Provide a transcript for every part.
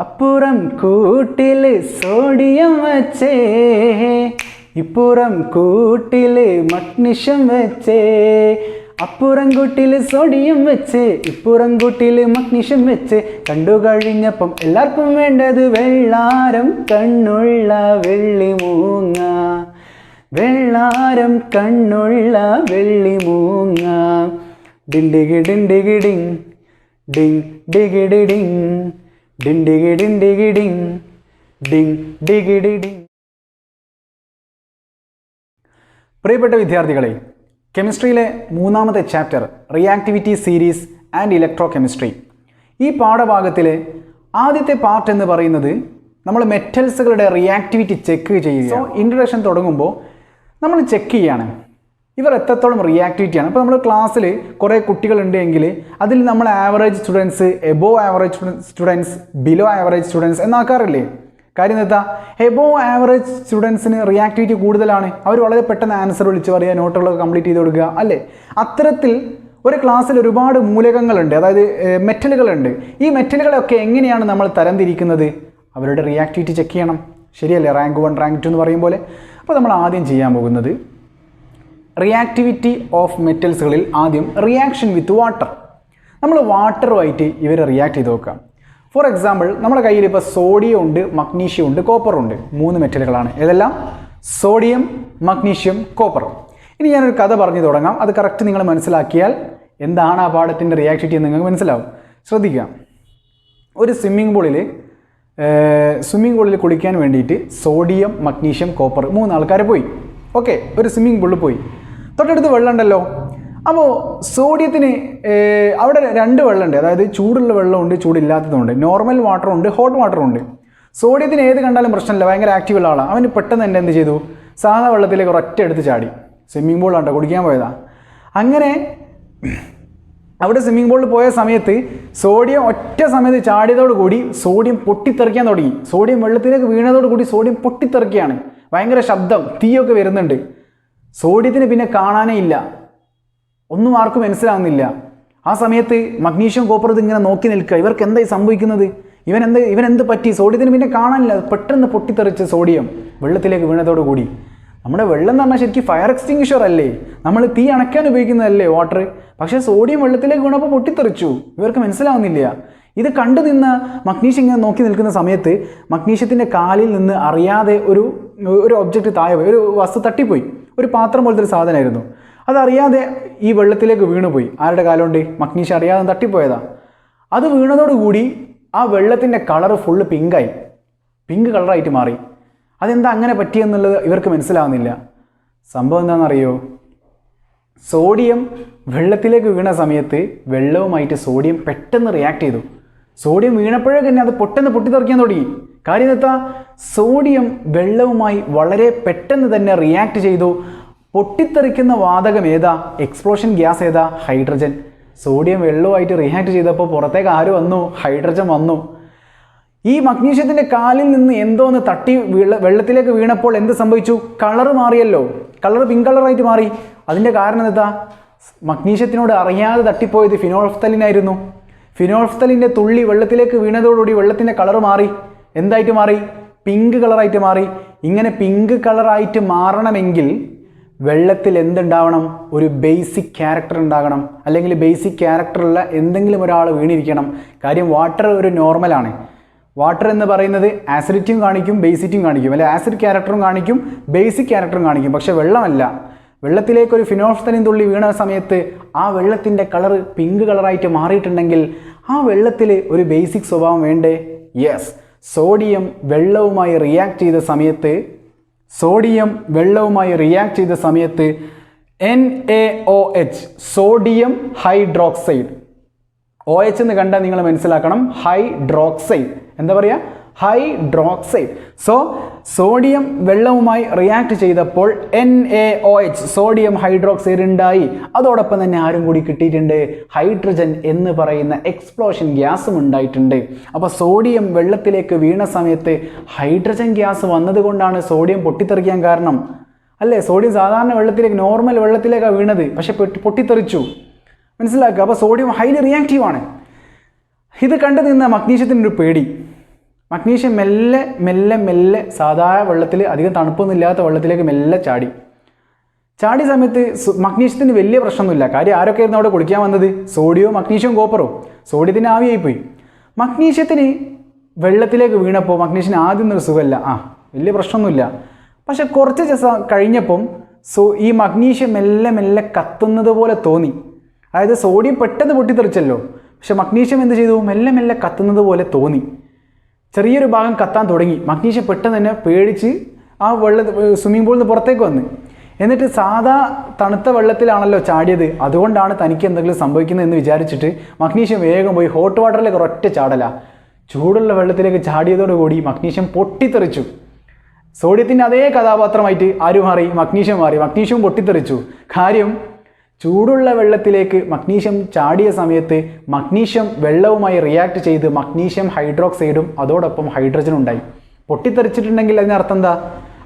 അപ്പുറം കൂട്ടിൽ സോഡിയം വെച്ചേ, ഇപ്പുറം കൂട്ടിൽ മഗ്നീഷ്യം വെച്ചേ. അപ്പുറം കൂട്ടിൽ സോഡിയം വെച്ച്, ഇപ്പുറം കൂട്ടിൽ മഗ്നീഷ്യം വെച്ച്. കണ്ടു കഴിഞ്ഞപ്പം എല്ലാവർക്കും വേണ്ടത് വെള്ളാരം കണ്ണുള്ള വെള്ളിമൂങ്ങ, വെള്ളാരം കണ്ണുള്ള വെള്ളിമൂങ്ങ. ഡിണ്ടിഗി ഡിണ്ടിഗി ഡിങ് ഡിങ് ഡിഗിഡി ഡിങ് ഡിണ്ടിഗി ഡിണ്ടിഗി ഡിങ് ഡിങ് ഡിഗിഡി ഡിങ്. പ്രിയപ്പെട്ട വിദ്യാർത്ഥികളെ, കെമിസ്ട്രിയിലെ മൂന്നാമത്തെ chapter reactivity series and electrochemistry. ഈ പാഠഭാഗത്തിലെ ആദ്യത്തെ പാർട്ട് എന്ന് പറയുന്നത് നമ്മൾ മെറ്റൽസുകളുടെ റിയാക്ടിവിറ്റി ചെക്ക് ചെയ്യുക. സോ ഇൻട്രൊഡക്ഷൻ തുടങ്ങുമ്പോൾ നമ്മൾ ചെക്ക് ചെയ്യാണ് ഇവർ എത്രത്തോളം റിയാക്ടിവിറ്റിയാണ്. അപ്പോൾ നമ്മൾ ക്ലാസ്സിൽ കുറേ കുട്ടികളുണ്ടെങ്കിൽ അതിൽ നമ്മൾ average students, above average students, below average students എന്നാക്കാറില്ലേ? കാര്യം എന്താ, എബോവ് ആവറേജ് സ്റ്റുഡൻസിന് റിയാക്ടിവിറ്റി കൂടുതലാണ്. അവർ വളരെ പെട്ടെന്ന് ആൻസർ വിളിച്ച് പറയുക, നോട്ടുകളൊക്കെ കംപ്ലീറ്റ് ചെയ്ത് കൊടുക്കുക അല്ലേ. അത്തരത്തിൽ ഒരു ക്ലാസ്സിൽ ഒരുപാട് മൂലകങ്ങളുണ്ട്, അതായത് മെറ്റലുകളുണ്ട്. ഈ മെറ്റലുകളൊക്കെ എങ്ങനെയാണ് നമ്മൾ തരംതിരിക്കുന്നത്? അവരുടെ റിയാക്ടിവിറ്റി ചെക്ക് ചെയ്യണം, ശരിയല്ലേ? റാങ്ക് 1 റാങ്ക് 2 എന്ന് പറയും പോലെ. അപ്പോൾ നമ്മൾ ആദ്യം ചെയ്യാൻ പോകുന്നത് റിയാക്ടിവിറ്റി ഓഫ് മെറ്റൽസുകളിൽ ആദ്യം റിയാക്ഷൻ വിത്ത് വാട്ടർ. നമ്മൾ വാട്ടറുമായിട്ട് ഇവരെ റിയാക്ട് ചെയ്ത് നോക്കാം. ഫോർ എക്സാമ്പിൾ, നമ്മുടെ കയ്യിൽ ഇപ്പോൾ സോഡിയം ഉണ്ട്, മഗ്നീഷ്യം ഉണ്ട്, കോപ്പർ ഉണ്ട്. 3 മെറ്റലുകളാണ്. ഏതെല്ലാം? Sodium, magnesium, copper. ഇനി ഞാനൊരു കഥ പറഞ്ഞു തുടങ്ങാം. അത് കറക്റ്റ് നിങ്ങൾ മനസ്സിലാക്കിയാൽ എന്താണ് ആ പാഠത്തിൻ്റെ റിയാക്ടിവിറ്റി എന്ന് നിങ്ങൾക്ക് മനസ്സിലാവും. ശ്രദ്ധിക്കുക. ഒരു സ്വിമ്മിംഗ് പൂളിൽ കുളിക്കാൻ വേണ്ടിയിട്ട് സോഡിയം, മഗ്നീഷ്യം, കോപ്പർ 3 ആൾക്കാർ പോയി. ഓക്കെ, ഒരു സ്വിമ്മിംഗ് പൂളിൽ പോയി. തൊട്ടടുത്ത് വെള്ളം ഉണ്ടല്ലോ. അപ്പോൾ സോഡിയത്തിന് അവിടെ 2 വെള്ളമുണ്ട്, അതായത് ചൂടുള്ള വെള്ളമുണ്ട്, ചൂടില്ലാത്തതുണ്ട്. Normal വാട്ടറുണ്ട്, hot വാട്ടറുണ്ട്. സോഡിയത്തിന് ഏത് കണ്ടാലും പ്രശ്നമില്ല, ഭയങ്കര ആക്റ്റീവുള്ള ആളാണ്. അവന് പെട്ടെന്ന് തന്നെ എന്ത് ചെയ്തു? സാധാ വെള്ളത്തിലേക്ക് ഒരൊറ്റ എടുത്ത് ചാടി. സ്വിമ്മിംഗ് പൂളാണ്ടോ, കുടിക്കാൻ പോയതാ. അങ്ങനെ അവിടെ സ്വിമ്മിംഗ് പൂളിൽ പോയ സമയത്ത് സോഡിയം ഒറ്റ സമയത്ത് ചാടിയതോടുകൂടി സോഡിയം പൊട്ടിത്തെറിക്കാൻ തുടങ്ങി. സോഡിയം വെള്ളത്തിലേക്ക് വീണതോടുകൂടി സോഡിയം പൊട്ടിത്തെറിക്കുകയാണ്. ഭയങ്കര ശബ്ദം, തീയൊക്കെ വരുന്നുണ്ട്. സോഡിയത്തിന് പിന്നെ കാണാനേ ഇല്ല, ഒന്നും ആർക്കും മനസ്സിലാവുന്നില്ല. ആ സമയത്ത് മഗ്നീഷ്യം, കോപ്പർ ഇങ്ങനെ നോക്കി നിൽക്കുക. ഇവർക്ക് എന്തായി സംഭവിക്കുന്നത്? ഇവനെന്ത് പറ്റി? സോഡിയത്തിന് പിന്നെ കാണാനില്ല. പെട്ടെന്ന് പൊട്ടിത്തെറിച്ച് സോഡിയം വെള്ളത്തിലേക്ക് വീണതോടുകൂടി. നമ്മുടെ വെള്ളം എന്ന് പറഞ്ഞാൽ ശരിക്കും ഫയർ എക്സ്റ്റിങ്വിഷർ അല്ലേ, നമ്മൾ തീ അണയ്ക്കാൻ ഉപയോഗിക്കുന്നതല്ലേ വാട്ടർ. പക്ഷേ സോഡിയം വെള്ളത്തിലേക്ക് വീണപ്പോൾ പൊട്ടിത്തെറിച്ചു. ഇവർക്ക് മനസ്സിലാവുന്നില്ല. ഇത് കണ്ടു നിന്ന മഗ്നീഷ്യം ഇങ്ങനെ നോക്കി നിൽക്കുന്ന സമയത്ത് മഗ്നീഷ്യത്തിൻ്റെ കാലിൽ നിന്ന് അറിയാതെ ഒരു ഒബ്ജക്റ്റ് താഴെ പോയി, ഒരു വസ്തു തട്ടിപ്പോയി. ഒരു പാത്രം പോലത്തെ ഒരു സാധനമായിരുന്നു. അതറിയാതെ ഈ വെള്ളത്തിലേക്ക് വീണുപോയി. ആരുടെ കാലുകൊണ്ട്? മഗ്നീഷ്യം അറിയാതെ തട്ടിപ്പോയതാ. അത് വീണതോടുകൂടി ആ വെള്ളത്തിൻ്റെ കളറ് ഫുള്ള് പിങ്കായി, പിങ്ക് കളറായിട്ട് മാറി. അതെന്താ അങ്ങനെ പറ്റിയെന്നുള്ളത് ഇവർക്ക് മനസ്സിലാവുന്നില്ല. സംഭവം എന്താണെന്നറിയോ? സോഡിയം വെള്ളത്തിലേക്ക് വീണ സമയത്ത് വെള്ളവുമായിട്ട് സോഡിയം പെട്ടെന്ന് റിയാക്ട് ചെയ്തു. സോഡിയം വീണപ്പോഴേ തന്നെ അത് പൊട്ടിത്തെറിക്കാൻ തുടങ്ങി. കാര്യം എന്താ? സോഡിയം വെള്ളവുമായി വളരെ പെട്ടെന്ന് തന്നെ റിയാക്ട് ചെയ്തു. പൊട്ടിത്തെറിക്കുന്ന വാതകം ഏതാ? എക്സ്പ്ലോഷൻ ഗ്യാസ് ഏതാ? ഹൈഡ്രജൻ. സോഡിയം വെള്ളവുമായിട്ട് റിയാക്ട് ചെയ്തപ്പോൾ പുറത്തേക്ക് ആര് വന്നു? ഹൈഡ്രജൻ വന്നു. ഈ മഗ്നീഷ്യത്തിൻ്റെ കാലിൽ നിന്ന് എന്തോന്ന് തട്ടി വെള്ളത്തിലേക്ക് വീണപ്പോൾ എന്ത് സംഭവിച്ചു? കളറ് മാറിയല്ലോ, കളറ് പിങ്ക് കളറായിട്ട് മാറി. അതിൻ്റെ കാരണം എന്താ? മഗ്നീഷ്യത്തിനോട് അറിയാതെ തട്ടിപ്പോയത് ഫിനോൾഫ്തലിനായിരുന്നു. ഫിനോൾഫ്തലിൻ്റെ തുള്ളി വെള്ളത്തിലേക്ക് വീണതോടുകൂടി വെള്ളത്തിൻ്റെ കളറ് മാറി. എന്തായിട്ട് മാറി? പിങ്ക് കളറായിട്ട് മാറി. ഇങ്ങനെ പിങ്ക് കളറായിട്ട് മാറണമെങ്കിൽ വെള്ളത്തിൽ എന്തുണ്ടാവണം? ഒരു ബേസിക് ക്യാരക്ടർ ഉണ്ടാകണം, അല്ലെങ്കിൽ ബേസിക് ക്യാരക്ടറുള്ള എന്തെങ്കിലും ഒരാൾ വീണിരിക്കണം. കാര്യം വാട്ടർ ഒരു നോർമലാണ്. വാട്ടർ എന്ന് പറയുന്നത് ആസിഡിറ്റിയും കാണിക്കും, ബേസിറ്റിയും കാണിക്കും, അല്ലെ ആസിഡ് ക്യാരക്ടറും കാണിക്കും, ബേസിക് ക്യാരക്ടറും കാണിക്കും. പക്ഷെ വെള്ളമല്ല. വെള്ളത്തിലേക്ക് ഒരു ഫിനോൾഫ്തലിൻ തുള്ളി വീണ സമയത്ത് ആ വെള്ളത്തിൻ്റെ കളറ് പിങ്ക് കളറായിട്ട് മാറിയിട്ടുണ്ടെങ്കിൽ ആ വെള്ളത്തിൽ ഒരു ബേസിക് സ്വഭാവം വേണ്ടേ? യെസ്. സോഡിയം വെള്ളവുമായി റിയാക്ട് ചെയ്ത സമയത്ത് NaOH, സോഡിയം ഹൈഡ്രോക്സൈഡ്. OH എന്ന് കണ്ടാൽ നിങ്ങൾ മനസ്സിലാക്കണം, ഹൈഡ്രോക്സൈഡ്. എന്താ പറയുക? ഹൈഡ്രോക്സൈഡ്. സോ സോഡിയം വെള്ളവുമായി റിയാക്ട് ചെയ്തപ്പോൾ NaOH, സോഡിയം ഹൈഡ്രോക്സൈഡ് ഉണ്ടായി. അതോടൊപ്പം തന്നെ ആരും കൂടി കിട്ടിയിട്ടുണ്ട്? ഹൈഡ്രജൻ എന്ന് പറയുന്ന എക്സ്പ്ലോഷൻ ഗ്യാസും ഉണ്ടായിട്ടുണ്ട്. അപ്പോൾ സോഡിയം വെള്ളത്തിലേക്ക് വീണ സമയത്ത് ഹൈഡ്രജൻ ഗ്യാസ് വന്നതുകൊണ്ടാണ് സോഡിയം പൊട്ടിത്തെറിക്കാൻ കാരണം അല്ലേ? സോഡിയം സാധാരണ വെള്ളത്തിലേക്ക്, നോർമൽ വെള്ളത്തിലേക്കാണ് വീണത്, പക്ഷെ പൊട്ടിത്തെറിച്ചു. മനസ്സിലാക്കുക. അപ്പോൾ സോഡിയം ഹൈലി റിയാക്റ്റീവാണ്. ഇത് കണ്ടു നിന്ന മഗ്നീഷ്യത്തിനൊരു പേടി. മഗ്നീഷ്യം മെല്ലെ മെല്ലെ മെല്ലെ സാധാരണ വെള്ളത്തിൽ അധികം തണുപ്പൊന്നും ഇല്ലാത്ത വെള്ളത്തിലേക്ക് മെല്ലെ ചാടിയ സമയത്ത് മഗ്നീഷ്യത്തിന് വലിയ പ്രശ്നമൊന്നുമില്ല. കാര്യം ആരൊക്കെയായിരുന്നു അവിടെ കുളിക്കാൻ വന്നത്? സോഡിയവും മഗ്നീഷ്യവും കോപ്പറും. സോഡിയത്തിന് ആവിയായിപ്പോയി. മഗ്നീഷ്യത്തിന് വെള്ളത്തിലേക്ക് വീണപ്പോൾ മഗ്നീഷ്യന് ആദ്യം ഒരു സുഖമല്ല, വലിയ പ്രശ്നമൊന്നുമില്ല. പക്ഷെ കുറച്ച് ദിവസം കഴിഞ്ഞപ്പം ഈ മഗ്നീഷ്യം മെല്ലെ മെല്ലെ കത്തുന്നത് പോലെ തോന്നി. അതായത് സോഡിയം പെട്ടെന്ന് പൊട്ടിത്തെറിച്ചല്ലോ, പക്ഷെ മഗ്നീഷ്യം എന്ത് ചെയ്തു? മെല്ലെ മെല്ലെ കത്തുന്നത് പോലെ തോന്നി. ചെറിയൊരു ഭാഗം കത്താൻ തുടങ്ങി. മഗ്നീഷ്യം പെട്ടെന്ന് തന്നെ പേടിച്ച് ആ സ്വിമ്മിംഗ് പൂളിൽ നിന്ന് പുറത്തേക്ക് വന്ന്. എന്നിട്ട് സാധാ തണുത്ത വെള്ളത്തിലാണല്ലോ ചാടിയത്, അതുകൊണ്ടാണ് തനിക്ക് എന്തെങ്കിലും സംഭവിക്കുന്നത് എന്ന് വിചാരിച്ചിട്ട് മഗ്നീഷ്യം വേഗം പോയി ഹോട്ട് വാട്ടറിലേക്ക് ഒരൊറ്റ ചാടല. ചൂടുള്ള വെള്ളത്തിലേക്ക് ചാടിയതോടുകൂടി മഗ്നീഷ്യം പൊട്ടിത്തെറിച്ചു. സോഡിയത്തിൻ്റെ അതേ കഥാപാത്രമായിട്ട് ആര് മാറി? മഗ്നീഷ്യം മാറി. മഗ്നീഷ്യം പൊട്ടിത്തെറിച്ചു. കാര്യം ചൂടുള്ള വെള്ളത്തിലേക്ക് മഗ്നീഷ്യം ചാടിയ സമയത്ത് മഗ്നീഷ്യം വെള്ളവുമായി റിയാക്ട് ചെയ്ത് മഗ്നീഷ്യം ഹൈഡ്രോക്സൈഡും അതോടൊപ്പം ഹൈഡ്രജനും ഉണ്ടായി. പൊട്ടിത്തെറിച്ചിട്ടുണ്ടെങ്കിൽ അതിനർത്ഥം എന്താ?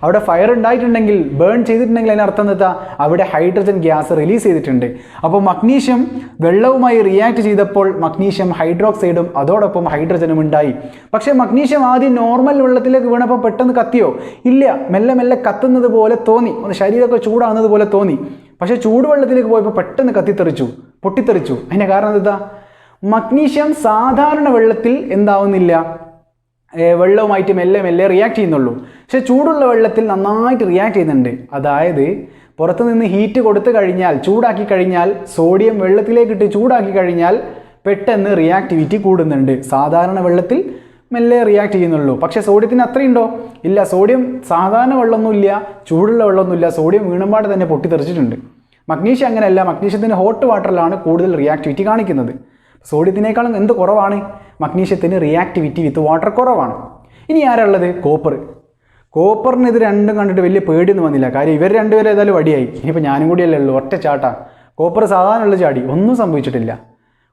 അവിടെ ഫയർ ഉണ്ടായിട്ടുണ്ടെങ്കിൽ, ബേൺ ചെയ്തിട്ടുണ്ടെങ്കിൽ അതിനർത്ഥം എന്താ? അവിടെ ഹൈഡ്രജൻ ഗ്യാസ് റിലീസ് ചെയ്തിട്ടുണ്ട്. അപ്പോൾ മഗ്നീഷ്യം വെള്ളവുമായി റിയാക്ട് ചെയ്തപ്പോൾ മഗ്നീഷ്യം ഹൈഡ്രോക്സൈഡും അതോടൊപ്പം ഹൈഡ്രജനും ഉണ്ടായി. പക്ഷേ മഗ്നീഷ്യം ആദ്യം നോർമൽ വെള്ളത്തിലേക്ക് വീണപ്പോൾ പെട്ടെന്ന് കത്തിയോ? ഇല്ല, മെല്ലെ മെല്ലെ കത്തുന്നത് പോലെ തോന്നി, ഒന്ന് ശരീരമൊക്കെ ചൂടാകുന്നത് പോലെ തോന്നി. പക്ഷേ ചൂടുവെള്ളത്തിലേക്ക് പോയപ്പോൾ പെട്ടെന്ന് പൊട്ടിത്തെറിച്ചു. അതിൻ്റെ കാരണം എന്താ? മഗ്നീഷ്യം സാധാരണ വെള്ളത്തിൽ എന്താവുന്നില്ല, വെള്ളവുമായിട്ട് മെല്ലെ മെല്ലെ റിയാക്ട് ചെയ്യുന്നുള്ളൂ. പക്ഷേ ചൂടുള്ള വെള്ളത്തിൽ നന്നായിട്ട് റിയാക്ട് ചെയ്യുന്നുണ്ട്. അതായത് പുറത്തു നിന്ന് ഹീറ്റ് കൊടുത്തു കഴിഞ്ഞാൽ, ചൂടാക്കി കഴിഞ്ഞാൽ, സോഡിയം വെള്ളത്തിലേക്കിട്ട് ചൂടാക്കി കഴിഞ്ഞാൽ പെട്ടെന്ന് റിയാക്ടിവിറ്റി കൂടുന്നുണ്ട്. സാധാരണ വെള്ളത്തിൽ മെല്ലെ റിയാക്ട് ചെയ്യുന്നുള്ളൂ. പക്ഷേ സോഡിയത്തിന് അത്രയുണ്ടോ? ഇല്ല. സോഡിയം സാധാരണ വെള്ളമൊന്നുമില്ല, ചൂടുള്ള വെള്ളമൊന്നുമില്ല, സോഡിയം വീണുമ്പാട് തന്നെ പൊട്ടിത്തെറിച്ചിട്ടുണ്ട്. മഗ്നീഷ്യം അങ്ങനെയല്ല. മഗ്നീഷ്യത്തിന് ഹോട്ട് വാട്ടറിലാണ് കൂടുതൽ റിയാക്ടിവിറ്റി കാണിക്കുന്നത്. സോഡിയത്തിനേക്കാളും എന്ത് കുറവാണ്? മഗ്നീഷ്യത്തിന് റിയാക്ടിവിറ്റി വിത്ത് വാട്ടർ കുറവാണ്. ഇനി ആരാളുള്ളത്? കോപ്പറിന് ഇത് രണ്ടും കണ്ടിട്ട് വലിയ പേടിയൊന്നും വന്നില്ല. കാര്യം ഇവർ രണ്ടുപേരും ഏതായാലും വടിയായി. ഇനിയിപ്പോൾ ഞാനും കൂടിയല്ലേ ഉള്ളൂ, ഒറ്റ ചാട്ടാ. കോപ്പർ സാധാരണ ചാടി, ഒന്നും സംഭവിച്ചിട്ടില്ല.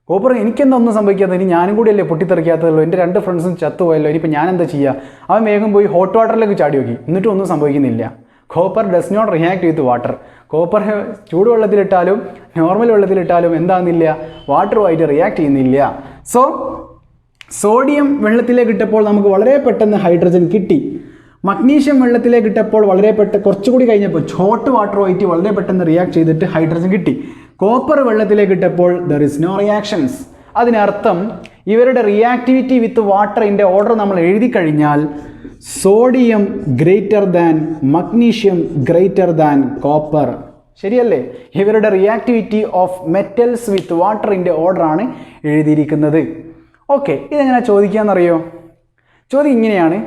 കോപ്പർ എനിക്കെന്താ ഒന്നും സംഭവിക്കാത്തത്? ഇനി ഞാനും കൂടിയല്ലേ പൊട്ടിത്തെറിക്കാത്തതുള്ളൂ, എൻ്റെ 2 ഫ്രണ്ട്സും ചത്തുപോയല്ലോ, ഇനിയിപ്പോൾ ഞാൻ എന്താ ചെയ്യുക? അവൻ വേഗം പോയി ഹോട്ട് വാട്ടറിലേക്ക് ചാടി നോക്കി, എന്നിട്ടും ഒന്നും സംഭവിക്കുന്നില്ല. Copper does not react with water. Copper ചൂടുവെള്ളത്തിലിട്ടാലും നോർമൽ വെള്ളത്തിലിട്ടാലും എന്താകുന്നില്ല, വാട്ടറുമായിട്ട് റിയാക്ട് ചെയ്യുന്നില്ല. സോഡിയം വെള്ളത്തിലേക്ക് ഇട്ടപ്പോൾ നമുക്ക് വളരെ പെട്ടെന്ന് ഹൈഡ്രജൻ കിട്ടി. മഗ്നീഷ്യം വെള്ളത്തിലേക്ക് ഇട്ടപ്പോൾ കുറച്ചുകൂടി കഴിഞ്ഞപ്പോൾ ഹോട്ട് വാട്ടറുമായിട്ട് വളരെ പെട്ടെന്ന് റിയാക്ട് ചെയ്തിട്ട് ഹൈഡ്രജൻ കിട്ടി. കോപ്പർ വെള്ളത്തിലേക്ക് ഇട്ടപ്പോൾ ദർ ഇസ് നോ റിയാക്ഷൻസ്. അതിനർത്ഥം ഇവരുടെ റിയാക്ടിവിറ്റി വിത്ത് വാട്ടറിൻ്റെ ഓർഡർ നമ്മൾ എഴുതി കഴിഞ്ഞാൽ sodium greater than magnesium greater than copper. ശരിയല്ലേ? ഇവരുടെ റിയാക്ടിവിറ്റി ഓഫ് മെറ്റൽസ് വിത്ത് വാട്ടറിൻ്റെ ഓർഡറാണ് എഴുതിയിരിക്കുന്നത്. ഓക്കെ, ഇതെങ്ങനെ ചോദിക്കാമെന്നറിയോ? ചോദ്യം ഇങ്ങനെയാണ്.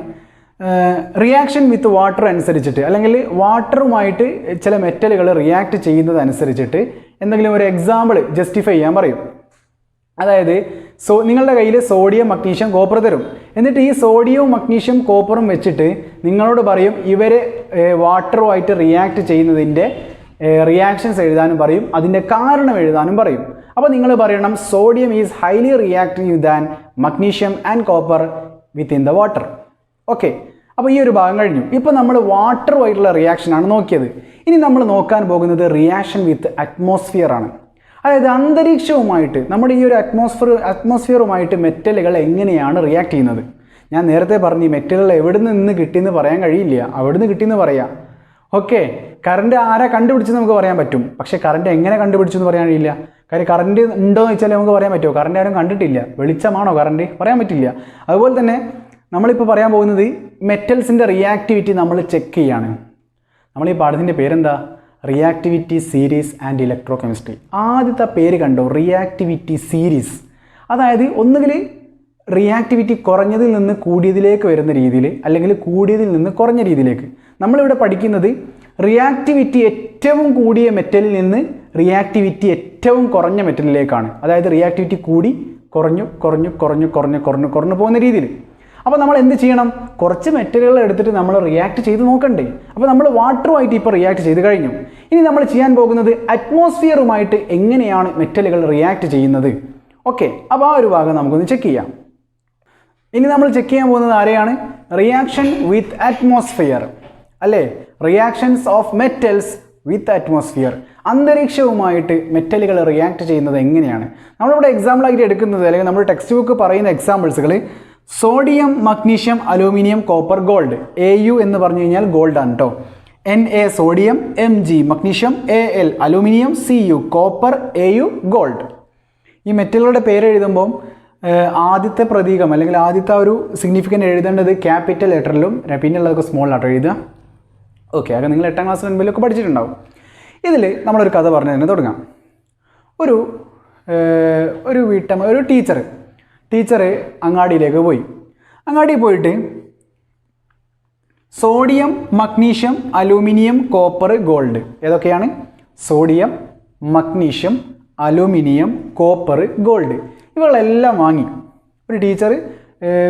റിയാക്ഷൻ വിത്ത് വാട്ടർ അനുസരിച്ചിട്ട്, അല്ലെങ്കിൽ വാട്ടറുമായിട്ട് ചില മെറ്റലുകൾ റിയാക്ട് ചെയ്യുന്നത് അനുസരിച്ചിട്ട് എന്തെങ്കിലും ഒരു എക്സാമ്പിൾ ജസ്റ്റിഫൈ ചെയ്യാൻ പറയും. അതായത് നിങ്ങളുടെ കയ്യിൽ സോഡിയം, മഗ്നീഷ്യം, കോപ്പർ തരും. എന്നിട്ട് ഈ സോഡിയവും മഗ്നീഷ്യം കോപ്പറും വെച്ചിട്ട് നിങ്ങളോട് പറയും ഇവരെ വാട്ടറുമായിട്ട് റിയാക്ട് ചെയ്യുന്നതിൻ്റെ റിയാക്ഷൻസ് എഴുതാനും പറയും, അതിൻ്റെ കാരണം എഴുതാനും പറയും. അപ്പോൾ നിങ്ങൾ പറയണം sodium is highly reactive than magnesium and copper within the water. Okay, അപ്പോൾ ഈ ഒരു ഭാഗം കഴിഞ്ഞു. ഇപ്പോൾ നമ്മൾ വാട്ടറുമായിട്ടുള്ള റിയാക്ഷനാണ് നോക്കിയത്. ഇനി നമ്മൾ നോക്കാൻ പോകുന്നത് റിയാക്ഷൻ വിത്ത് അറ്റ്മോസ്ഫിയർ ആണ്. അതായത് അന്തരീക്ഷവുമായിട്ട്, നമ്മുടെ ഈ ഒരു അറ്റ്മോസ്ഫിയറുമായിട്ട് മെറ്റലുകൾ എങ്ങനെയാണ് റിയാക്ട് ചെയ്യുന്നത്. ഞാൻ നേരത്തെ പറഞ്ഞു ഈ മെറ്റലുകൾ എവിടെ നിന്ന് കിട്ടിയെന്ന് പറയാൻ കഴിയില്ല, അവിടെ നിന്ന് കിട്ടിയെന്ന് പറയാം. ഓക്കെ, കറണ്ട് ആരാ കണ്ടുപിടിച്ചെന്ന് നമുക്ക് പറയാൻ പറ്റും, പക്ഷേ കറണ്ട് എങ്ങനെ കണ്ടുപിടിച്ചു എന്ന് പറയാൻ കഴിയില്ല. കാര്യം കറണ്ട് ഉണ്ടോ എന്ന് വെച്ചാൽ നമുക്ക് പറയാൻ പറ്റുമോ? കറണ്ട് ആരും കണ്ടിട്ടില്ല. വെളിച്ചമാണോ കറണ്ട്? പറയാൻ പറ്റില്ല. അതുപോലെ തന്നെ നമ്മളിപ്പോൾ പറയാൻ പോകുന്നത് മെറ്റൽസിൻ്റെ റിയാക്ടിവിറ്റി നമ്മൾ ചെക്ക് ചെയ്യാണ്. നമ്മൾ ഈ പാഠത്തിൻ്റെ പേരെന്താ? Reactivity series and electro chemistry. ആദ്യത്തെ പേര് കണ്ടോ? Reactivity series. അതായത് ഒന്നുകിൽ റിയാക്ടിവിറ്റി കുറഞ്ഞതിൽ നിന്ന് കൂടിയതിലേക്ക് വരുന്ന രീതിയിൽ, അല്ലെങ്കിൽ കൂടിയതിൽ നിന്ന് കുറഞ്ഞ രീതിയിലേക്ക്. നമ്മളിവിടെ പഠിക്കുന്നത് റിയാക്ടിവിറ്റി ഏറ്റവും കൂടിയ മെറ്റലിൽ നിന്ന് റിയാക്ടിവിറ്റി ഏറ്റവും കുറഞ്ഞ മെറ്റലിലേക്കാണ്. അതായത് റിയാക്ടിവിറ്റി കൂടി കുറഞ്ഞു കുറഞ്ഞു കുറഞ്ഞു കുറഞ്ഞു കുറഞ്ഞു കുറഞ്ഞു പോകുന്ന രീതിയിൽ. അപ്പോൾ നമ്മൾ എന്ത് ചെയ്യണം? കുറച്ച് മെറ്റലുകൾ എടുത്തിട്ട് നമ്മൾ റിയാക്ട് ചെയ്ത് നോക്കണ്ടേ? അപ്പോൾ നമ്മൾ വാട്ടറുമായിട്ട് ഇപ്പോൾ റിയാക്ട് ചെയ്ത് കഴിഞ്ഞു. ഇനി നമ്മൾ ചെയ്യാൻ പോകുന്നത് അറ്റ്മോസ്ഫിയറുമായിട്ട് എങ്ങനെയാണ് മെറ്റലുകൾ റിയാക്ട് ചെയ്യുന്നത്. ഓക്കെ, അപ്പോൾ ആ ഒരു ഭാഗം നമുക്കൊന്ന് ചെക്ക് ചെയ്യാം. ഇനി നമ്മൾ ചെക്ക് ചെയ്യാൻ പോകുന്നത് ആരെയാണ്? റിയാക്ഷൻ വിത്ത് അറ്റ്മോസ്ഫിയർ, അല്ലേ? Reactions of metals with atmosphere. അന്തരീക്ഷവുമായിട്ട് മെറ്റലുകൾ റിയാക്ട് ചെയ്യുന്നത് എങ്ങനെയാണ്? നമ്മളിവിടെ എക്സാമ്പിളായിട്ട് എടുക്കുന്നത്, അല്ലെങ്കിൽ നമ്മൾ ടെക്സ്റ്റ് ബുക്ക് പറയുന്ന എക്സാമ്പിൾസുകൾ sodium magnesium aluminium copper gold. AU എന്ന് പറഞ്ഞു കഴിഞ്ഞാൽ ഗോൾഡ് ആണ് കേട്ടോ. Na sodium, Mg magnesium, Al aluminium, Cu copper, Au gold. ഈ മെറ്റലുകളുടെ പേര് എഴുതുമ്പോൾ ആദ്യത്തെ പ്രതീകം അല്ലെങ്കിൽ ആദ്യത്തെ ഒരു സിഗ്നിഫിക്കൻ്റ് എഴുതേണ്ടത് ക്യാപിറ്റൽ ലെറ്ററിലും പിന്നെ ഉള്ളതൊക്കെ സ്മോൾ ലെറ്റർ എഴുതുക. ഓക്കെ, അത് നിങ്ങൾ 8ാം ക്ലാസ് മുൻപിലൊക്കെ പഠിച്ചിട്ടുണ്ടാവും. ഇതിൽ നമ്മളൊരു കഥ പറഞ്ഞു തന്നെ തുടങ്ങാം. ഒരു വീട്ടമ്മ, ഒരു ടീച്ചർ അങ്ങാടിയിലേക്ക് പോയി. അങ്ങാടിയിൽ പോയിട്ട് sodium magnesium aluminium copper gold ഏതൊക്കെയാണ്? Sodium magnesium aluminium copper gold ഇവകളെല്ലാം വാങ്ങി. ഒരു ടീച്ചർ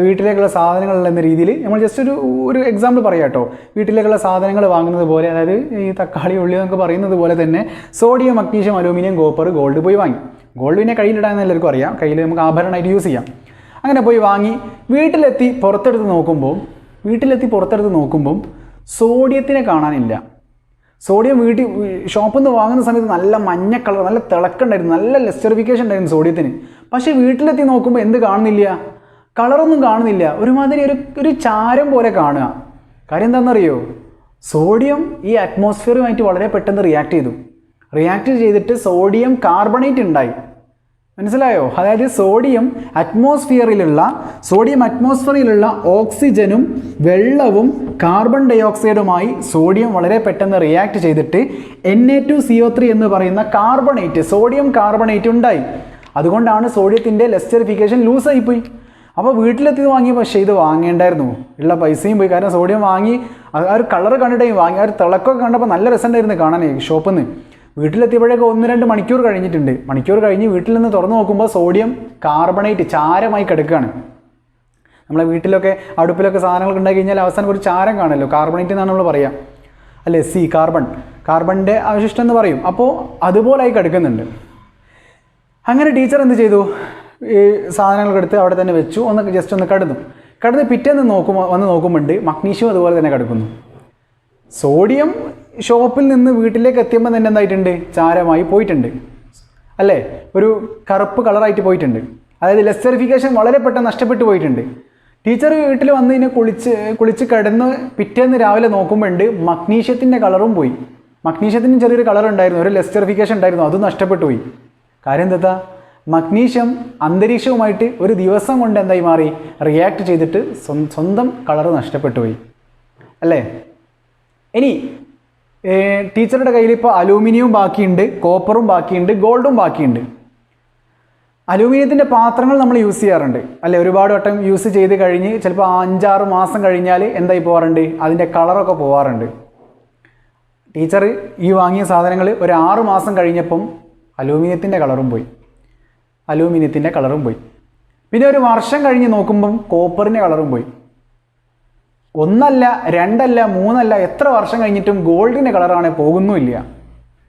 വീട്ടിലേക്കുള്ള സാധനങ്ങൾ എന്ന രീതിയിൽ നമ്മൾ ജസ്റ്റ് ഒരു എക്സാമ്പിൾ പറയാം കേട്ടോ. വീട്ടിലേക്കുള്ള സാധനങ്ങൾ വാങ്ങുന്നത് പോലെ, അതായത് ഈ തക്കാളി ഉള്ളി എന്നൊക്കെ പറയുന്നത് പോലെ തന്നെ sodium magnesium aluminium copper gold പോയി വാങ്ങി. ഗോൾഡ് പിന്നെ കയ്യിലിടാൻ എല്ലാവർക്കും അറിയാം, കയ്യിൽ നമുക്ക് ആഭരണമായിട്ട് യൂസ് ചെയ്യാം. അങ്ങനെ പോയി വാങ്ങി വീട്ടിലെത്തി പുറത്തെടുത്ത് നോക്കുമ്പം സോഡിയത്തിനെ കാണാനില്ല. സോഡിയം ഷോപ്പിൽ നിന്ന് വാങ്ങുന്ന സമയത്ത് നല്ല മഞ്ഞ കളർ, നല്ല തിളക്കുണ്ടായിരുന്നു, നല്ല ലെസ്റ്ററിഫിക്കേഷൻ ഉണ്ടായിരുന്നു സോഡിയത്തിന്. പക്ഷേ വീട്ടിലെത്തി നോക്കുമ്പോൾ എന്ത് കാണുന്നില്ല? കളറൊന്നും കാണുന്നില്ല, ഒരുമാതിരി ഒരു ചാരം പോലെ കാണുക. കാര്യം എന്താണെന്നറിയോ? സോഡിയം ഈ അറ്റ്മോസ്ഫിയറുമായിട്ട് വളരെ പെട്ടെന്ന് റിയാക്ട് ചെയ്തിട്ട് സോഡിയം കാർബണേറ്റ് ഉണ്ടായി. മനസ്സിലായോ? അതായത് സോഡിയം അറ്റ്മോസ്ഫിയറിലുള്ള ഓക്സിജനും വെള്ളവും കാർബൺ ഡൈ ഓക്സൈഡുമായി സോഡിയം വളരെ പെട്ടെന്ന് റിയാക്ട് ചെയ്തിട്ട് Na2CO3 എന്ന് പറയുന്ന സോഡിയം കാർബണേറ്റ് ഉണ്ടായി. അതുകൊണ്ടാണ് സോഡിയത്തിൻ്റെ ലെസ്റ്ററിഫിക്കേഷൻ ലൂസായിപ്പോയി. അപ്പോൾ വീട്ടിലെത്തി വാങ്ങി, പക്ഷേ ഇത് വാങ്ങേണ്ടായിരുന്നു, ഉള്ള പൈസയും പോയി. കാരണം സോഡിയം വാങ്ങി, ആ ഒരു കളർ കണ്ടിട്ടേ വാങ്ങി, ആ ഒരു തിളക്കമൊക്കെ കണ്ടപ്പോൾ നല്ല രസമുണ്ടായിരുന്നു കാണാൻ ഷോപ്പിൽ നിന്ന്. വീട്ടിലെത്തിയപ്പോഴേക്ക് 1-2 മണിക്കൂർ കഴിഞ്ഞിട്ടുണ്ട്. മണിക്കൂർ കഴിഞ്ഞ് വീട്ടിൽ നിന്ന് തുറന്നു നോക്കുമ്പോൾ സോഡിയം കാർബണേറ്റ് ചാരമായി കിടക്കുകയാണ്. നമ്മളെ വീട്ടിലൊക്കെ അടുപ്പിലൊക്കെ സാധനങ്ങളൊക്കെ ഉണ്ടാക്കി കഴിഞ്ഞാൽ അവസാനം ഒരു ചാരം കാണുമല്ലോ, കാർബണേറ്റ് എന്നാണ് നമ്മൾ പറയുക അല്ലേ? കാർബണിൻ്റെ അവശിഷ്ടം എന്ന് പറയും. അപ്പോൾ അതുപോലായി കിടക്കുന്നുണ്ട്. അങ്ങനെ ടീച്ചർ എന്ത് ചെയ്തു? ഈ സാധനങ്ങളൊക്കെ എടുത്ത് അവിടെ തന്നെ വെച്ചു, ജസ്റ്റ് ഒന്ന് കടന്ന് പിറ്റേന്ന് നോക്കുമ്പോണ്ട് മഗ്നീഷ്യം അതുപോലെ തന്നെ കിടക്കുന്നു. സോഡിയം ഷോപ്പിൽ നിന്ന് വീട്ടിലേക്ക് എത്തിയപ്പോൾ തന്നെ എന്തായിട്ടുണ്ട്? ചാരമായി പോയിട്ടുണ്ട് അല്ലേ? ഒരു കറുപ്പ് കളറായിട്ട് പോയിട്ടുണ്ട്. അതായത് ലെസ്റ്ററിഫിക്കേഷൻ വളരെ പെട്ടെന്ന് നഷ്ടപ്പെട്ടു പോയിട്ടുണ്ട്. ടീച്ചർ വീട്ടിൽ വന്ന് ഇതിനെ കുളിച്ച് കിടന്ന് പിറ്റേന്ന് രാവിലെ നോക്കുമ്പോണ്ട് മഗ്നീഷ്യത്തിൻ്റെ കളറും പോയി. മഗ്നീഷ്യത്തിന് ചെറിയൊരു കളർ ഉണ്ടായിരുന്നു, ഒരു ലെസ്റ്ററിഫിക്കേഷൻ ഉണ്ടായിരുന്നു, അതും നഷ്ടപ്പെട്ടു പോയി. കാര്യം എന്താ? മഗ്നീഷ്യം അന്തരീക്ഷവുമായിട്ട് ഒരു ദിവസം കൊണ്ട് എന്തായി മാറി? റിയാക്ട് ചെയ്തിട്ട് സ്വന്തം കളർ നഷ്ടപ്പെട്ടു പോയി അല്ലേ? ഇനി ടീച്ചറുടെ കയ്യിൽ ഇപ്പോൾ അലൂമിനിയവും ബാക്കിയുണ്ട്, കോപ്പറും ബാക്കിയുണ്ട്, ഗോൾഡും ബാക്കിയുണ്ട്. അലൂമിനിയത്തിൻ്റെ പാത്രങ്ങൾ നമ്മൾ യൂസ് ചെയ്യാറുണ്ട് അല്ലേ? ഒരുപാട് വട്ടം യൂസ് ചെയ്ത് കഴിഞ്ഞ് ചിലപ്പോൾ 5-6 മാസം കഴിഞ്ഞാൽ എന്തായി പോകാറുണ്ട്? അതിൻ്റെ കളറൊക്കെ പോകാറുണ്ട്. ടീച്ചർ ഈ വാങ്ങിയ സാധനങ്ങൾ ഒരു 6 മാസം കഴിഞ്ഞപ്പം അലൂമിനിയത്തിൻ്റെ കളറും പോയി. പിന്നെ ഒരു വർഷം കഴിഞ്ഞ് നോക്കുമ്പം കോപ്പറിൻ്റെ കളറും പോയി. 1 അല്ല 2 അല്ല 3 അല്ല, എത്ര വർഷം കഴിഞ്ഞിട്ടും ഗോൾഡിൻ്റെ കളറാണ് പോകുന്നുമില്ല.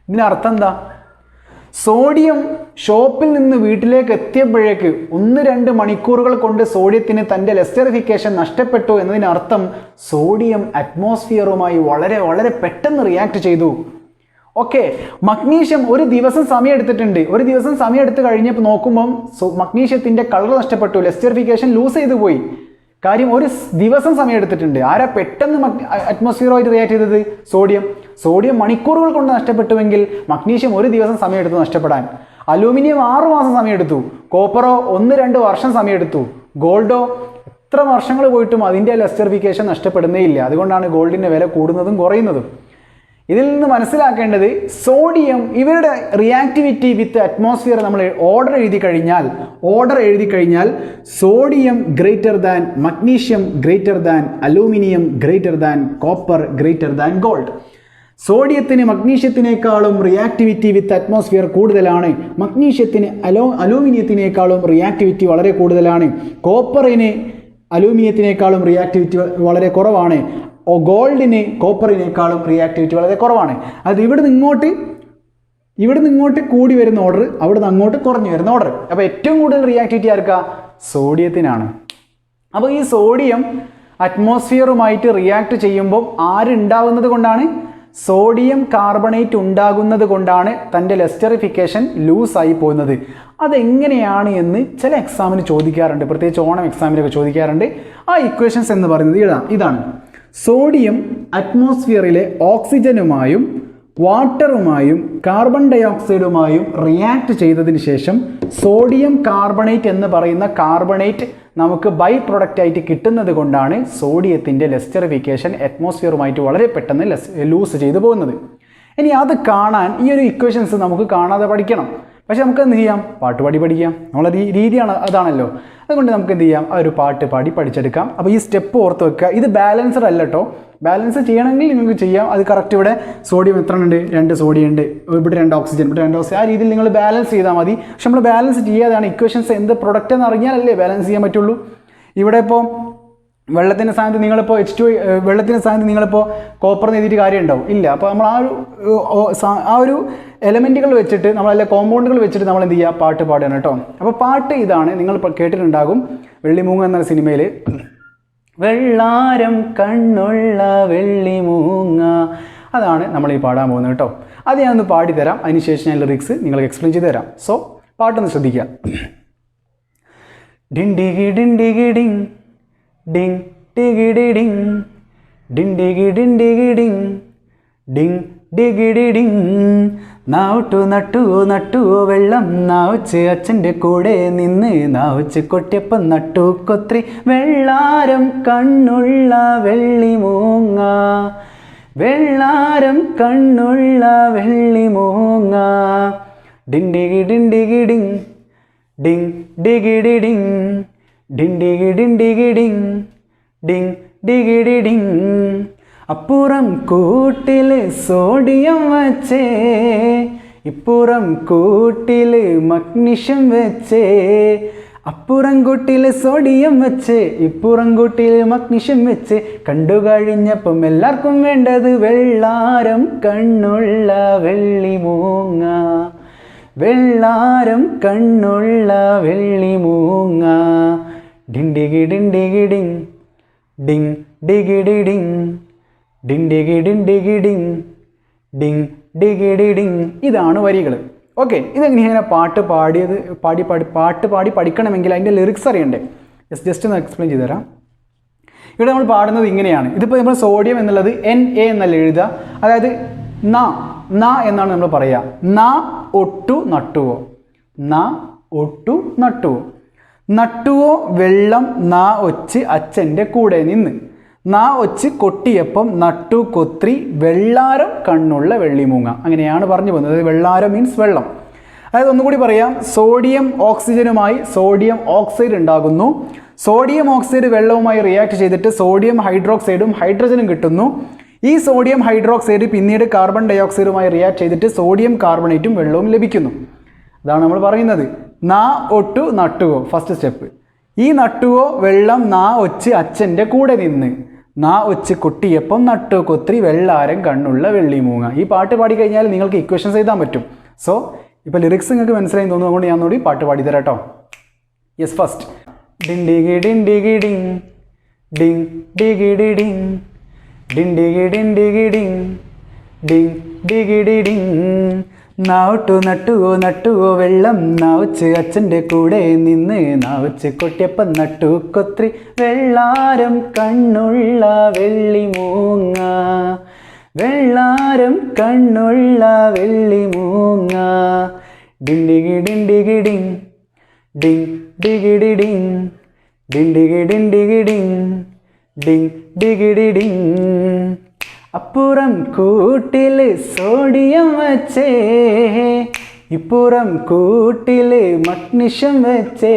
ഇതിനർത്ഥം എന്താ? സോഡിയം ഷോപ്പിൽ നിന്ന് വീട്ടിലേക്ക് എത്തിയപ്പോഴേക്ക് 1-2 മണിക്കൂറുകൾ കൊണ്ട് സോഡിയത്തിന് തൻ്റെ ലെസ്റ്ററിഫിക്കേഷൻ നഷ്ടപ്പെട്ടു എന്നതിനർത്ഥം സോഡിയം അറ്റ്മോസ്ഫിയറുമായി വളരെ വളരെ പെട്ടെന്ന് റിയാക്ട് ചെയ്തു. ഓക്കെ, മഗ്നീഷ്യം ഒരു ദിവസം സമയം എടുത്തിട്ടുണ്ട്. ഒരു ദിവസം സമയം എടുത്ത് കഴിഞ്ഞപ്പോൾ നോക്കുമ്പം മഗ്നീഷ്യത്തിൻ്റെ കളർ നഷ്ടപ്പെട്ടു, ലെസ്റ്ററിഫിക്കേഷൻ ലൂസ് ചെയ്തു പോയി. കാര്യം ഒരു ദിവസം സമയം എടുത്തിട്ടുണ്ട്. ആരാ പെട്ടെന്ന് അറ്റ്മോസ്ഫിയറുമായിട്ട് റിയാക്ട് ചെയ്തത്? സോഡിയം മണിക്കൂറുകൾ കൊണ്ട് നഷ്ടപ്പെട്ടുവെങ്കിൽ മഗ്നീഷ്യം ഒരു ദിവസം സമയം എടുത്തു നഷ്ടപ്പെടാൻ. അലൂമിനിയം 6 മാസം സമയമെടുത്തു, കോപ്പറോ 1-2 വർഷം സമയമെടുത്തു, ഗോൾഡോ എത്ര വർഷങ്ങൾ പോയിട്ടും അതിൻ്റെ ലെസ്റ്ററിഫിക്കേഷൻ നഷ്ടപ്പെടുന്നേ ഇല്ല. അതുകൊണ്ടാണ് ഗോൾഡിൻ്റെ വില കൂടുന്നതും കുറയുന്നതും. ഇതിൽ നിന്ന് മനസ്സിലാക്കേണ്ടത് സോഡിയം ഇവരുടെ റിയാക്ടിവിറ്റി വിത്ത് അറ്റ്മോസ്ഫിയർ നമ്മൾ ഓർഡർ എഴുതി കഴിഞ്ഞാൽ sodium greater than magnesium greater than aluminium greater than copper greater than gold. സോഡിയത്തിന് മഗ്നീഷ്യത്തിനേക്കാളും റിയാക്ടിവിറ്റി വിത്ത് അറ്റ്മോസ്ഫിയർ കൂടുതലാണ്. മഗ്നീഷ്യത്തിന് അലൂമിനിയത്തിനേക്കാളും റിയാക്ടിവിറ്റി വളരെ കൂടുതലാണ്. കോപ്പറിന് അലൂമിനിയത്തിനേക്കാളും റിയാക്ടിവിറ്റി വളരെ കുറവാണ്. ഗോൾഡിന് കോപ്പറിനേക്കാളും റിയാക്ടിവിറ്റി വളരെ കുറവാണ്. അത് ഇവിടുന്ന് ഇങ്ങോട്ട് കൂടി വരുന്ന ഓർഡർ, അവിടുന്ന് അങ്ങോട്ട് കുറഞ്ഞു വരുന്ന ഓർഡർ. അപ്പോൾ ഏറ്റവും കൂടുതൽ റിയാക്ടിവിറ്റി ആർക്കാ? സോഡിയത്തിനാണ്. അപ്പോൾ ഈ സോഡിയം അറ്റ്മോസ്ഫിയറുമായിട്ട് റിയാക്ട് ചെയ്യുമ്പോൾ ആരുണ്ടാവുന്നത് കൊണ്ടാണ്? സോഡിയം കാർബണേറ്റ് ഉണ്ടാകുന്നത് കൊണ്ടാണ് തൻ്റെ ലെസ്റ്ററിഫിക്കേഷൻ ലൂസായി പോകുന്നത്. അതെങ്ങനെയാണ് എന്ന് ചില എക്സാമിന് ചോദിക്കാറുണ്ട്, പ്രത്യേകിച്ച് ഓണം എക്സാമിനൊക്കെ ചോദിക്കാറുണ്ട്. ആ ഇക്വേഷൻസ് എന്ന് പറയുന്നത് ഇതാണ്. സോഡിയം അറ്റ്മോസ്ഫിയറിലെ ഓക്സിജനുമായും വാട്ടറുമായും കാർബൺ ഡൈ ഓക്സൈഡുമായും റിയാക്ട് ചെയ്തതിന് ശേഷം സോഡിയം കാർബണേറ്റ് എന്ന് പറയുന്ന കാർബണേറ്റ് നമുക്ക് ബൈ പ്രൊഡക്റ്റ് ആയിട്ട് കിട്ടുന്നത് കൊണ്ടാണ് സോഡിയത്തിൻ്റെ ലെസ്റ്ററിഫിക്കേഷൻ അറ്റ്മോസ്ഫിയറുമായിട്ട് വളരെ പെട്ടെന്ന് ലൂസ് ചെയ്തു പോകുന്നത്. ഇനി അത് കാണാൻ ഈ ഒരു ഇക്വേഷൻസ് നമുക്ക് കാണാതെ പഠിക്കണം. പക്ഷെ നമുക്ക് എന്ത് ചെയ്യാം, പാട്ടുപാടി പഠിക്കാം. നമ്മളെ രീതിയാണ് അതാണല്ലോ. അതുകൊണ്ട് നമുക്ക് എന്ത് ചെയ്യാം, ആ ഒരു പാട്ട് പാടി പഠിച്ചെടുക്കാം. അപ്പോൾ ഈ സ്റ്റെപ്പ് ഓർത്ത് വെക്കുക. ഇത് ബാലൻസ്ഡ് അല്ല കേട്ടോ. ബാലൻസ് ചെയ്യണമെങ്കിൽ നിങ്ങൾക്ക് ചെയ്യാം. അത് കറക്റ്റ് ഇവിടെ സോഡിയം എത്ര ഉണ്ട്, 2 സോഡിയം ഉണ്ട്, ഇവിടെ 2 ഓക്സിജൻ, ഇവിടെ 2 ഓക്സിജൻ. ആ രീതിയിൽ നിങ്ങൾ ബാലൻസ് ചെയ്താൽ മതി. പക്ഷെ നമ്മൾ ബാലൻസ് ചെയ്യാതെയാണ് ഇക്വേഷൻസ് എന്ത് പ്രൊഡക്റ്റ് എന്ന് അറിഞ്ഞാലല്ലേ ബാലൻസ് ചെയ്യാൻ പറ്റുള്ളൂ. ഇവിടെ ഇപ്പോൾ വെള്ളത്തിൻ്റെ സ്ഥാനത്ത് നിങ്ങളിപ്പോൾ വെള്ളത്തിൻ്റെ സ്ഥാനത്ത് നിങ്ങളിപ്പോൾ കോപ്പർ എഴുതിയിട്ട് കാര്യം ഉണ്ടാവും ഇല്ല. അപ്പോൾ നമ്മൾ ആ ഒരു എലമെൻറ്റുകൾ വെച്ചിട്ട് നമ്മളല്ല കോമ്പൗണ്ടുകൾ വെച്ചിട്ട് നമ്മൾ എന്ത് ചെയ്യുക, പാട്ട് പാടുകയാണ് കേട്ടോ. അപ്പോൾ പാട്ട് ഇതാണ്, നിങ്ങൾ കേട്ടിട്ടുണ്ടാകും വെള്ളിമൂങ്ങ എന്ന സിനിമയിൽ വെള്ളാരം കണ്ണുള്ള വെള്ളിമൂങ്ങ, അതാണ് നമ്മൾ ഈ പാടാൻ പോകുന്നത് കേട്ടോ. അത് ഞാനൊന്ന് പാടിത്തരാം, അതിനുശേഷം ഞാൻ ലിറിക്സ് നിങ്ങൾക്ക് എക്സ്പ്ലെയിൻ ചെയ്ത് തരാം. സോ പാട്ടൊന്ന് ശ്രദ്ധിക്കുക. ഡിൻഡിഗി ഡിൻഡിഗി ഡിങ് ഡിങ് ഡിഗിഡി ഡിങ് ഡിൻഡിഗി ഡിൻഡിഗി ഡിങ് ഡിങ് ഡിഗിഡി ഡിങ് നാവുട്ടു നട്ടുവോ നട്ടുവോ വെള്ളം നാവച്ച് അച്ഛൻ്റെ കൂടെ നിന്ന് നാവച്ച് കൊട്ടിയപ്പം നട്ടു കൊത്രി വെള്ളാരം കണ്ണുള്ള വെള്ളിമൂങ്ങ വെള്ളാരം കണ്ണുള്ള വെള്ളിമൂങ്ങ ഡിൻഡിഗി ഡിൻഡിഗി ഡിങ് ഡിങ് ഡിഗിഡി ഡിങ് ഡിൻഡിഗി ഡിൻഡിഗി ഡിങ് ഡിങ് ഡിഗിഡി ഡിങ് അപ്പുറം കൂട്ടിൽ സോഡിയം വച്ചേ ഇപ്പുറം കൂട്ടിൽ മഗ്നീഷ്യം വെച്ചേ അപ്പുറം കൂട്ടിൽ സോഡിയം വെച്ച് ഇപ്പുറം കൂട്ടിൽ മഗ്നീഷ്യം വെച്ച് കണ്ടു കഴിഞ്ഞപ്പം എല്ലാവർക്കും വേണ്ടത് വെള്ളാരം കണ്ണുള്ള വെള്ളിമൂങ്ങ വെള്ളാരം കണ്ണുള്ള വെള്ളിമൂങ്ങ ഡിൻഡിഗി ഡിൻഡിഗി ഡിങ് ഡിങ് ഡിഗിഡി ഡിങ് ഡിൻഡിഗി ഡിൻഡിഗി ഡിങ് ഡിങ് ഡിഗിഡി ഡിങ്. ഇതാണ് വരികൾ. ഓക്കെ, ഇതെങ്ങനെയാണ് പാട്ട് പാടി പഠിക്കണമെങ്കിൽ അതിൻ്റെ ലിറിക്സ് അറിയണ്ടേ. ജസ്റ്റ് ഒന്ന് എക്സ്പ്ലെയിൻ ചെയ്തു തരാം. ഇവിടെ നമ്മൾ പാടുന്നത് ഇങ്ങനെയാണ്. ഇതിപ്പോൾ നമ്മൾ സോഡിയം എന്നുള്ളത് Na എന്നല്ല എഴുതുക, അതായത് ന എന്നാണ് നമ്മൾ പറയുക. ന ഒട്ടു നട്ടുവോ, ന ഒട്ടു നട്ടുവോ, നട്ടുവോ വെള്ളം നാ ഒച്ച് അച്ഛൻ്റെ കൂടെ നിന്ന്, നാ ഒച്ച് കൊട്ടിയപ്പം നട്ടു കൊത്രി വെള്ളാരം കണ്ണുള്ള വെള്ളിമൂങ്ങ. അങ്ങനെയാണ് പറഞ്ഞു പോകുന്നത്. അതായത് വെള്ളാരം മീൻസ് വെള്ളം. അതായത് ഒന്നുകൂടി പറയാം, സോഡിയം ഓക്സിജനുമായി സോഡിയം ഓക്സൈഡ് ഉണ്ടാകുന്നു. സോഡിയം ഓക്സൈഡ് വെള്ളവുമായി റിയാക്ട് ചെയ്തിട്ട് സോഡിയം ഹൈഡ്രോക്സൈഡും ഹൈഡ്രജനും കിട്ടുന്നു. ഈ സോഡിയം ഹൈഡ്രോക്സൈഡ് പിന്നീട് കാർബൺ ഡൈ ഓക്സൈഡുമായി റിയാക്ട് ചെയ്തിട്ട് സോഡിയം കാർബണേറ്റും വെള്ളവും ലഭിക്കുന്നു. അതാണ് നമ്മൾ പറയുന്നത്. നാ ഒട്ടു നട്ടുവോ, ഫസ്റ്റ് സ്റ്റെപ്പ്. ഈ നട്ടുവോ വെള്ളം നാ ഒച്ച് അച്ഛൻ്റെ കൂടെ നിന്ന്, നാ ഒച്ച് കൊട്ടിയപ്പം നട്ടു കൊത്രി വെള്ളാരം കണ്ണുള്ള വെള്ളിമൂങ്ങ. ഈ പാട്ട് പാടിക്കഴിഞ്ഞാൽ നിങ്ങൾക്ക് ഇക്വേഷൻസ് എഴുതാൻ പറ്റും. സോ ഇപ്പോൾ ലിറിക്സ് നിങ്ങൾക്ക് മനസ്സിലായി തോന്നുന്നു, അതുകൊണ്ട് ഞാൻ കൂടി പാട്ട് പാടിത്തരാം കേട്ടോ. യെസ്, ഫസ്റ്റ് ഡിൻഡിഗി ഡിൻഡിഗി ഡിങ് ഡിങ് ഡിഗിഡി ഡിങ് ഡിൻഡിഗി ഡിൻഡിഗി ഡിങ് ഡിങ് ഡിഗിഡി ഡിങ് നാവട്ടു നട്ടുവോ നട്ടുവോ വെള്ളം നാവച്ച് അച്ഛൻ്റെ കൂടെ നിന്ന് നാവച്ച് കൊട്ടിയപ്പം നട്ടു കൊത്രി വെള്ളാരം കണ്ണുള്ള വെള്ളിമൂങ്ങ വെള്ളാരം കണ്ണുള്ള വെള്ളിമൂങ്ങ ഡിൻഡിഗി ഡിൻഡിഗി ഡിങ് ഡിങ് ഡിഗിഡി ഡിങ് ഡിൻഡിഗി ഡിൻഡിഗി ഡിങ് ഡിങ് ഡിഗിഡി ഡിങ് അപ്പുറം കൂട്ടിൽ സോഡിയം വച്ചേ ഇപ്പുറം കൂട്ടിൽ മഗ്നീഷ്യം വെച്ചേ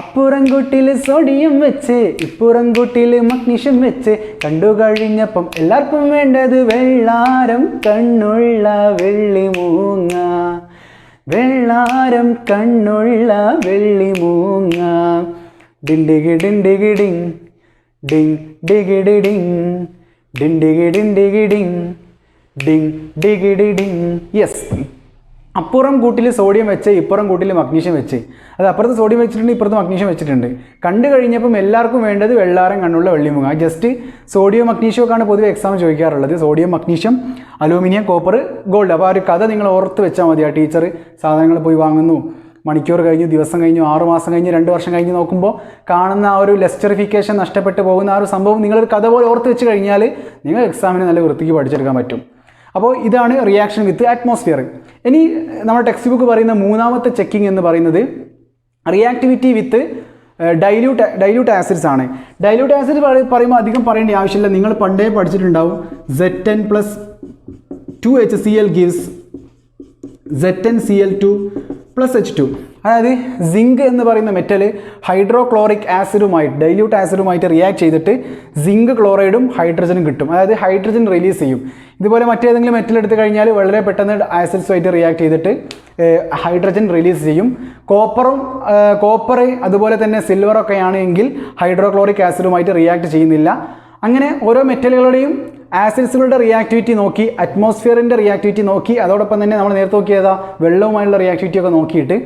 അപ്പുറം കൂട്ടിൽ സോഡിയം വെച്ച് ഇപ്പുറം കൂട്ടിൽ മഗ്നീഷ്യം വെച്ച് കണ്ടു കഴിഞ്ഞപ്പം എല്ലാവർക്കും വേണ്ടത് വെള്ളാരം കണ്ണുള്ള വെള്ളിമൂങ്ങ വെള്ളാരം കണ്ണുള്ള വെള്ളിമൂങ്ങ ഡിൻഡിഗി ഡിൻഡിഗി ഡിങ് ഡിങ് ഡിഗിഡി ഡിങ് ഡിൻഡിഗി ഡിൻഡിഗി ഡിങ് ഡിങ് ഡിഗിഡി ഡിങ്. യെസ്, അപ്പുറം കൂട്ടിൽ സോഡിയം വെച്ച് ഇപ്പുറം കൂട്ടിൽ മഗ്നീഷ്യം വെച്ച്, അത് അപ്പുറത്ത് സോഡിയം വെച്ചിട്ടുണ്ട് ഇപ്പുറത്ത് മഗ്നീഷ്യം വെച്ചിട്ടുണ്ട്. കണ്ടു കഴിഞ്ഞപ്പം എല്ലാവർക്കും വേണ്ടത് വെള്ളാരം കണ്ണുള്ള വെള്ളിമുഖ. ജസ്റ്റ് സോഡിയം മഗ്നീഷ്യമൊക്കെയാണ് പൊതുവെ എക്സാം ചോദിക്കാറുള്ളത്. Sodium magnesium aluminium copper gold. അപ്പോൾ ആ ഒരു കഥ നിങ്ങൾ ഓർത്ത് വെച്ചാൽ മതി. ആ ടീച്ചർ സാധനങ്ങൾ പോയി വാങ്ങുന്നു, മണിക്കൂർ കഴിഞ്ഞു, ദിവസം കഴിഞ്ഞു, 6 മാസം കഴിഞ്ഞ്, 2 വർഷം കഴിഞ്ഞ് നോക്കുമ്പോൾ കാണുന്ന ആ ഒരു ലെസ്റ്ററിഫിക്കേഷൻ നഷ്ടപ്പെട്ട് പോകുന്ന ആ ഒരു സംഭവം നിങ്ങളൊരു കഥ പോലെ ഓർത്ത് വെച്ച് കഴിഞ്ഞാൽ നിങ്ങൾ എക്സാമിന് നല്ല വൃത്തിക്ക് പഠിച്ചെടുക്കാൻ പറ്റും. അപ്പോൾ ഇതാണ് റിയാക്ഷൻ വിത്ത് അറ്റ്മോസ്ഫിയർ. ഇനി നമ്മുടെ ടെക്സ്റ്റ് ബുക്ക് പറയുന്ന മൂന്നാമത്തെ ചെക്കിംഗ് എന്ന് പറയുന്നത് റിയാക്ടിവിറ്റി വിത്ത് ഡൈല്യൂട്ട് ആസിഡ്സ് ആണ്. ഡൈല്യൂട്ട് ആസിഡ് പറയുമ്പോൾ അധികം പറയേണ്ട ആവശ്യമില്ല. നിങ്ങൾ പണ്ടേ പഠിച്ചിട്ടുണ്ടാവും. Zn+2HCl gives ZnCl2 + H2. അതായത് സിങ്ക് എന്ന് പറയുന്ന മെറ്റൽ ഹൈഡ്രോക്ലോറിക് ആസിഡുമായിട്ട് ഡൈല്യൂട്ട് ആസിഡുമായിട്ട് റിയാക്ട് ചെയ്തിട്ട് സിങ്ക് ക്ലോറൈഡും ഹൈഡ്രജനും കിട്ടും. അതായത് ഹൈഡ്രജൻ റിലീസ് ചെയ്യും. ഇതുപോലെ മറ്റേതെങ്കിലും മെറ്റൽ എടുത്തു കഴിഞ്ഞാൽ വളരെ പെട്ടെന്ന് ആസിഡ്സുമായിട്ട് റിയാക്ട് ചെയ്തിട്ട് ഹൈഡ്രജൻ റിലീസ് ചെയ്യും. കോപ്പർ അതുപോലെ തന്നെ സിൽവറൊക്കെ ആണെങ്കിൽ ഹൈഡ്രോക്ലോറിക് ആസിഡുമായിട്ട് റിയാക്ട് ചെയ്യുന്നില്ല. അങ്ങനെ ഓരോ മെറ്റലുകളുടെയും ആസിഡ്സുകളുടെ റിയാക്ടിവിറ്റി നോക്കി, അറ്റ്മോസ്ഫിയറിൻ്റെ റിയാക്ടിവിറ്റി നോക്കി, അതോടൊപ്പം തന്നെ നമ്മൾ നേരത്തെ നോക്കിയതാ വെള്ളവുമായുള്ള റിയാക്ടിവിറ്റി ഒക്കെ നോക്കിയിട്ട്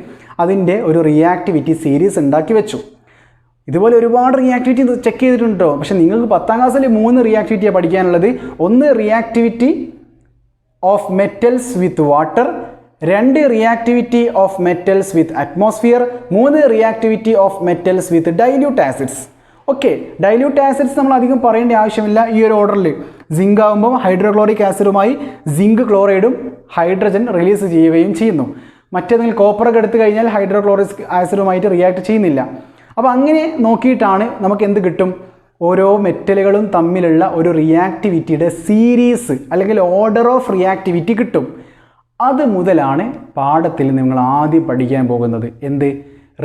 അതിൻ്റെ ഒരു റിയാക്ടിവിറ്റി സീരീസ് ഉണ്ടാക്കി വെച്ചു. ഇതുപോലെ ഒരുപാട് റിയാക്ടിവിറ്റി ചെക്ക് ചെയ്തിട്ടുണ്ടോ? പക്ഷേ നിങ്ങൾക്ക് 10ാം ക്ലാസ്സിൽ 3 റിയാക്ടിവിറ്റിയാണ് പഠിക്കാനുള്ളത്. ഒന്ന് reactivity of metals with water, 2 reactivity of metals with atmosphere, 3 reactivity of metals with dilute acids. Okay, dilute acids നമ്മൾ അധികം പറയേണ്ട ആവശ്യമില്ല. ഈ ഒരു ഓർഡറിൽ സിങ്ക് ആകുമ്പോൾ ഹൈഡ്രോക്ലോറിക് ആസിഡുമായി സിങ്ക് ക്ലോറൈഡും ഹൈഡ്രജൻ റിലീസ് ചെയ്യുകയും ചെയ്യുന്നു. മറ്റേതെങ്കിലും കോപ്പറൊക്കെ എടുത്തു കഴിഞ്ഞാൽ ഹൈഡ്രോക്ലോറിക് ആസിഡുമായിട്ട് റിയാക്ട് ചെയ്യുന്നില്ല. അപ്പോൾ അങ്ങനെ നോക്കിയിട്ടാണ് നമുക്ക് എന്ത് കിട്ടും? ഓരോ മെറ്റലുകളും തമ്മിലുള്ള ഒരു റിയാക്ടിവിറ്റിയുടെ സീരീസ് അല്ലെങ്കിൽ ഓർഡർ ഓഫ് റിയാക്ടിവിറ്റി കിട്ടും. അത് മുതലാണ് പാഠത്തിൽ നിങ്ങൾ ആദ്യം പഠിക്കാൻ പോകുന്നത്. എന്ത്?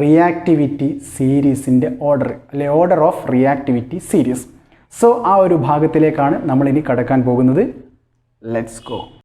റിയാക്ടിവിറ്റി സീരീസിൻ്റെ ഓർഡർ, അല്ലെ order of reactivity series. So ആ ഒരു ഭാഗത്തിലേക്കാണ് നമ്മളിനി കടക്കാൻ പോകുന്നത്. Let's go.